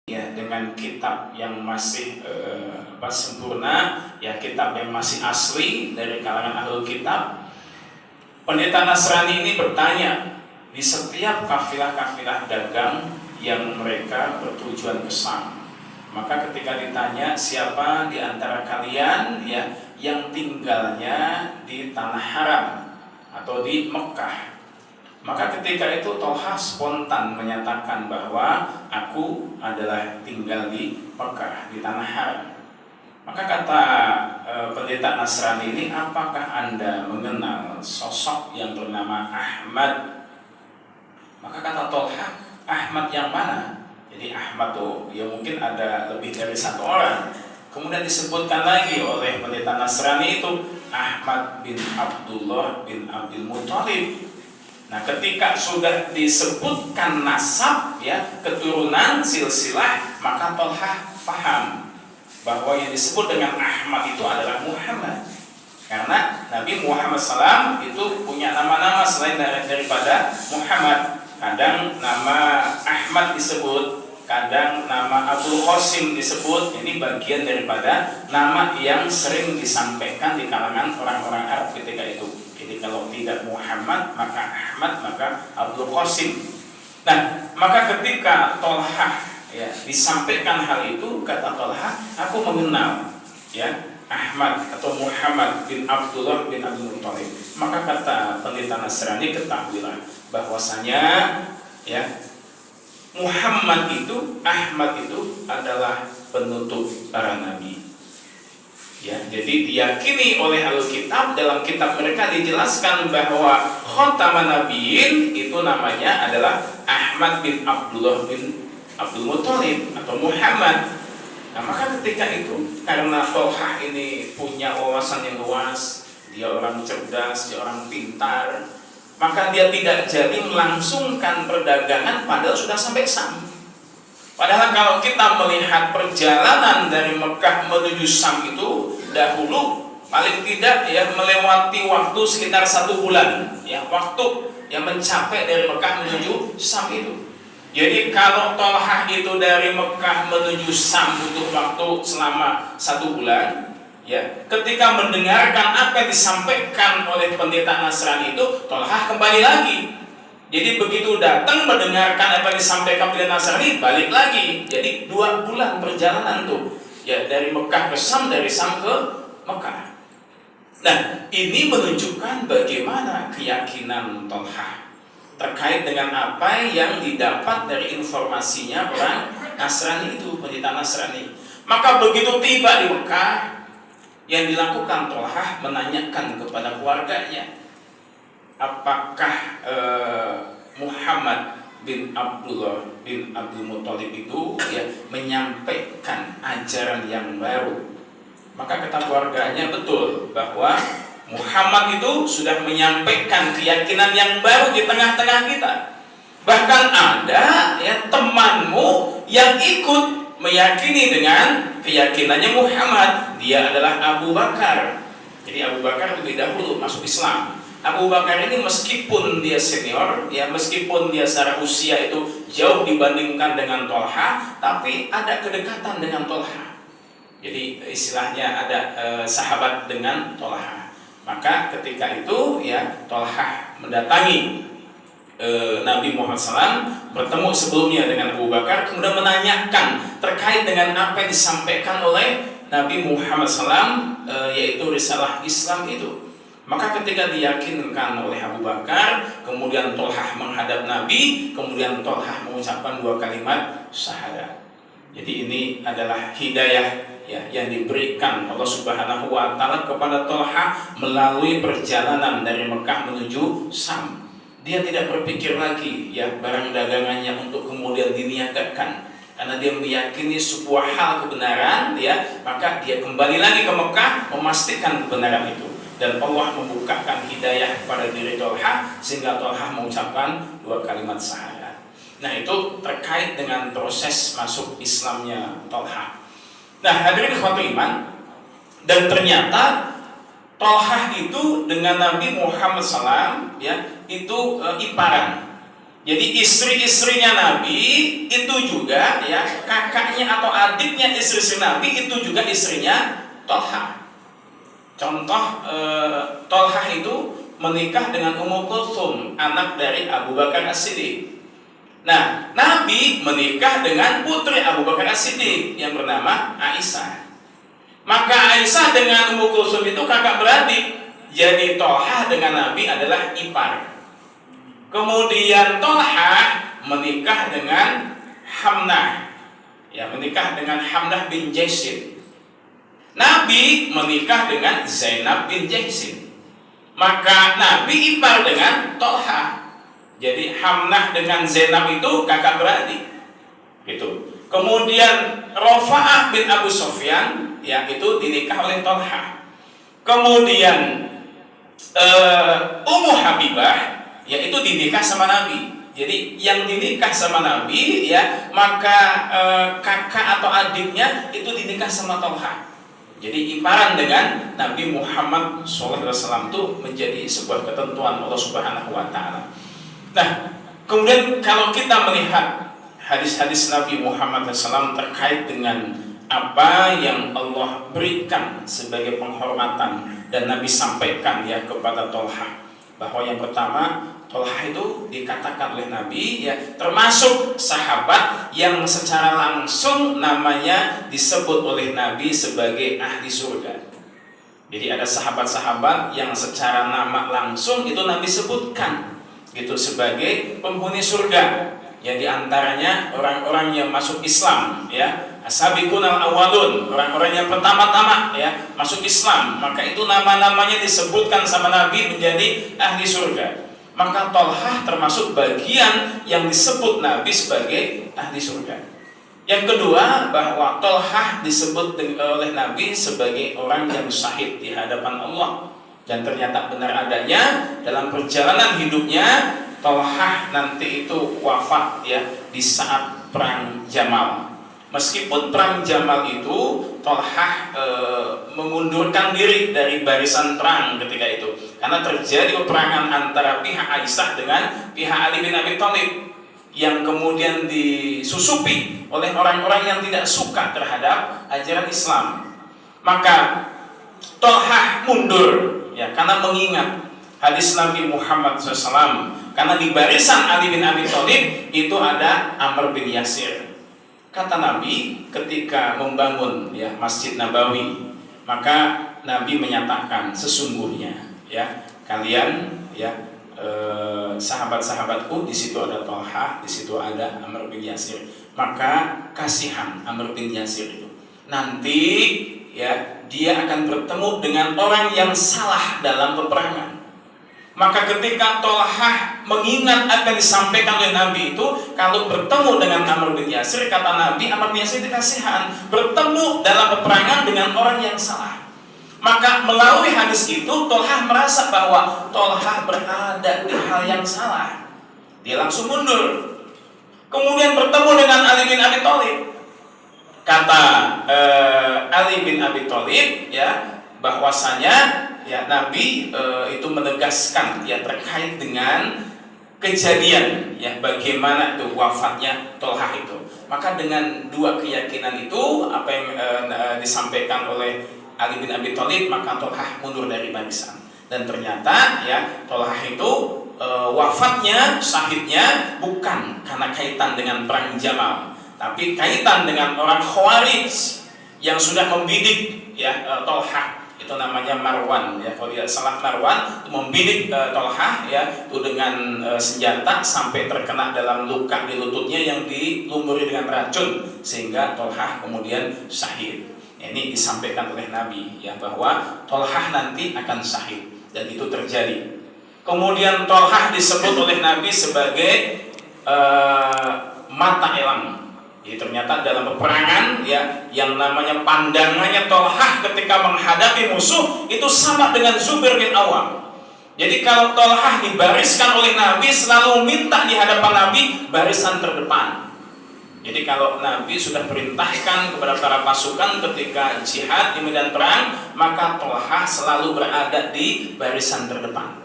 ya, dengan kitab yang masih sempurna, ya, kitab yang masih asli dari kalangan ahlul kitab. Pendeta Nasrani ini bertanya di setiap kafilah-kafilah dagang yang mereka bertujuan ke Syam. Maka ketika ditanya siapa di antara kalian ya yang tinggalnya di tanah haram atau di Mekah, maka ketika itu Tolha spontan menyatakan bahwa aku adalah tinggal di Mekah, di tanah haram. Maka kata pendeta Nasrani ini, apakah Anda mengenal sosok yang bernama Ahmad? Maka kata Tolha, Ahmad yang mana? Jadi Ahmad tuh ya mungkin ada lebih dari satu orang. Kemudian disebutkan lagi oleh pendeta Nasrani itu Ahmad bin Abdullah bin Abdul Muthalib. Nah, ketika sudah disebutkan nasab ya, keturunan silsilah, maka Tolha paham bahwa yang disebut dengan Ahmad itu adalah Muhammad. Karena Nabi Muhammad SAW itu punya nama-nama selain daripada Muhammad. Kadang nama Ahmad disebut, kadang nama Abdul Qasim disebut. Ini bagian daripada nama yang sering disampaikan di kalangan orang-orang Arab ketika itu. Jadi kalau tidak Muhammad maka Ahmad, maka Abdul Qasim. Nah, maka ketika Tolha ya disampaikan hal itu, kata Tolha, aku mengenal ya Ahmad atau Muhammad bin Abdullah bin Abdul Muthalib. Maka kata pendeta Nasrani, ketahuilah bahwasanya ya Muhammad itu, Ahmad itu adalah penutup para nabi. Ya, jadi diyakini oleh Alkitab, dalam kitab mereka dijelaskan bahwa khataman nabiyyin itu namanya adalah Ahmad bin Abdullah bin Abdul Muthalib atau Muhammad. Nah, maka ketika itu karena Tolha ini punya wawasan yang luas, dia orang cerdas, dia orang pintar, maka dia tidak jadi melangsungkan perdagangan padahal sudah sampai Syam. Padahal kalau kita melihat perjalanan dari Mekah menuju Syam itu dahulu paling tidak ya melewati waktu sekitar 1 bulan ya, waktu yang mencapai dari Mekah menuju Syam itu. Jadi kalau Tolha itu dari Mekah menuju Syam butuh waktu selama 1 bulan ya, ketika mendengarkan apa yang disampaikan oleh pendeta Nasrani itu, Tolha kembali lagi. Jadi begitu datang mendengarkan apa yang disampaikan oleh Nasrani, balik lagi. Jadi 2 bulan perjalanan tuh ya, dari Mekah ke Syam, dari Syam ke Mekah. Nah, ini menunjukkan bagaimana keyakinan Tolha terkait dengan apa yang didapat dari informasinya orang Nasrani itu, pendeta Nasrani. Maka begitu tiba di Mekah, yang dilakukan Tolha menanyakan kepada keluarganya, apakah Muhammad bin Abdullah bin Abdul Muthalib itu ya menyampaikan ajaran yang baru. Maka kata keluarganya, betul bahwa Muhammad itu sudah menyampaikan keyakinan yang baru di tengah-tengah kita. Bahkan ada ya temanmu yang ikut meyakini dengan keyakinannya Muhammad. Dia adalah Abu Bakar. Jadi Abu Bakar lebih dahulu masuk Islam. Abu Bakar ini meskipun dia senior, ya meskipun dia secara usia itu jauh dibandingkan dengan Tolha, tapi ada kedekatan dengan Tolha. Jadi istilahnya ada sahabat dengan Tolha. Maka ketika itu ya Tolha mendatangi Nabi Muhammad SAW, bertemu sebelumnya dengan Abu Bakar, kemudian menanyakan terkait dengan apa yang disampaikan oleh Nabi Muhammad SAW, yaitu risalah Islam itu. Maka ketika diyakinkan oleh Abu Bakar, kemudian Tolha menghadap Nabi, kemudian Tolha mengucapkan 2 kalimat syahadat. Jadi ini adalah hidayah ya yang diberikan Allah Subhanahu wa taala kepada Tolha melalui perjalanan dari Mekah menuju Syam. Dia tidak berpikir lagi ya barang dagangannya untuk kemudian diniagakan, karena dia meyakini sebuah hal kebenaran ya, maka dia kembali lagi ke Mekah memastikan kebenaran itu. Dan Allah membukakan hidayah kepada diri Tolha sehingga Tolha mengucapkan 2 kalimat syahadat. Nah, itu terkait dengan proses masuk Islamnya Tolha. Nah, hadirin ikhwatul iman, dan ternyata Tolha itu dengan Nabi Muhammad SAW ya itu iparan. Jadi istri-istrinya Nabi itu juga ya kakaknya atau adiknya istri Nabi itu juga istrinya Tolha. Contoh Tolha itu menikah dengan Ummu Kulthum, anak dari Abu Bakar As-Siddiq. Nah, Nabi menikah dengan putri Abu Bakar As-Siddiq yang bernama Aisyah. Maka Aisyah dengan Ummu Kulthum itu kakak beradik. Jadi Tolha dengan Nabi adalah ipar. Kemudian Tolha menikah dengan Hamnah, ya menikah dengan Hamnah bin Jaisin. Nabi menikah dengan Zainab bin Jaisin. Maka Nabi ipar dengan Tolha. Jadi Hamnah dengan Zainab itu kakak beradik. Gitu. Kemudian Rafa'ah bin Abu Sufyan, ya itu dinikah oleh Tolha. Kemudian Ummu Habibah, yaitu dinikah sama Nabi. Jadi yang dinikah sama Nabi ya maka kakak atau adiknya itu dinikah sama Tolha. Jadi iparan dengan Nabi Muhammad SAW itu menjadi sebuah ketentuan Allah Subhanahu Wa Taala. Nah, kemudian kalau kita melihat hadis-hadis Nabi Muhammad SAW terkait dengan apa yang Allah berikan sebagai penghormatan dan Nabi sampaikan ya kepada Tolha, bahwa yang pertama Tolha itu dikatakan oleh Nabi ya termasuk sahabat yang secara langsung namanya disebut oleh Nabi sebagai ahli surga. Jadi ada sahabat-sahabat yang secara nama langsung itu Nabi sebutkan gitu sebagai penghuni surga. Ya diantaranya orang-orang yang masuk Islam ya, as-sabiqunal awwalun, orang-orang yang pertama-tama ya masuk Islam, maka itu nama-namanya disebutkan sama Nabi menjadi ahli surga. Maka Tolha termasuk bagian yang disebut Nabi sebagai ahli surga. Yang kedua, bahwa Tolha disebut oleh Nabi sebagai orang yang syahid di hadapan Allah, dan ternyata benar adanya dalam perjalanan hidupnya Tolha nanti itu wafat ya di saat perang Jamal. Meskipun perang Jamal itu Tolha mengundurkan diri dari barisan perang ketika itu, karena terjadi peperangan antara pihak Aisyah dengan pihak Ali bin Abi Thalib yang kemudian disusupi oleh orang-orang yang tidak suka terhadap ajaran Islam. Maka Tolha mundur ya karena mengingat hadis Nabi Muhammad SAW, karena di barisan Ali bin Abi Thalib itu ada Amr bin Yasir. Kata Nabi ketika membangun ya Masjid Nabawi, maka Nabi menyatakan sesungguhnya ya kalian ya sahabat-sahabatku, di situ ada Tolha, di situ ada Amr bin Yasir. Maka kasihan Amr bin Yasir itu nanti ya dia akan bertemu dengan orang yang salah dalam peperangan. Maka ketika Tolha mengingat apa yang disampaikan oleh Nabi itu, kalau bertemu dengan Amr bin Yasir, kata Nabi, Amr bin Yasir dikasihan bertemu dalam peperangan dengan orang yang salah. Maka melalui hadis itu Tolha merasa bahwa Tolha berada di hal yang salah. Dia langsung mundur. Kemudian bertemu dengan Ali bin Abi Thalib. Kata Ali bin Abi Thalib ya bahwasanya ya Nabi itu menegaskan ya terkait dengan kejadian ya bagaimana itu wafatnya Tolha itu. Maka dengan dua keyakinan itu apa yang disampaikan oleh Ali bin Abi Thalib, maka Tolha mundur dari barisan. Dan ternyata ya Tolha itu wafatnya, syahidnya bukan karena kaitan dengan perang Jamal, tapi kaitan dengan orang Khawarij yang sudah membidik ya Tolha. Itu namanya Marwan ya, kalau tidak salah Marwan itu membidik Tolha ya itu dengan senjata sampai terkena dalam luka di lututnya yang dilumuri dengan racun sehingga Tolha kemudian syahid. Ini disampaikan oleh Nabi ya bahwa Tolha nanti akan syahid, dan itu terjadi. Kemudian Tolha disebut oleh Nabi sebagai mata elang. Jadi ternyata dalam peperangan ya yang namanya pandangannya Tolha ketika menghadapi musuh itu sama dengan Zubair bin Awam. Jadi kalau Tolha dibariskan oleh Nabi selalu minta di hadapan Nabi barisan terdepan. Jadi kalau Nabi sudah perintahkan kepada para pasukan ketika jihad di medan perang, maka Tolha selalu berada di barisan terdepan.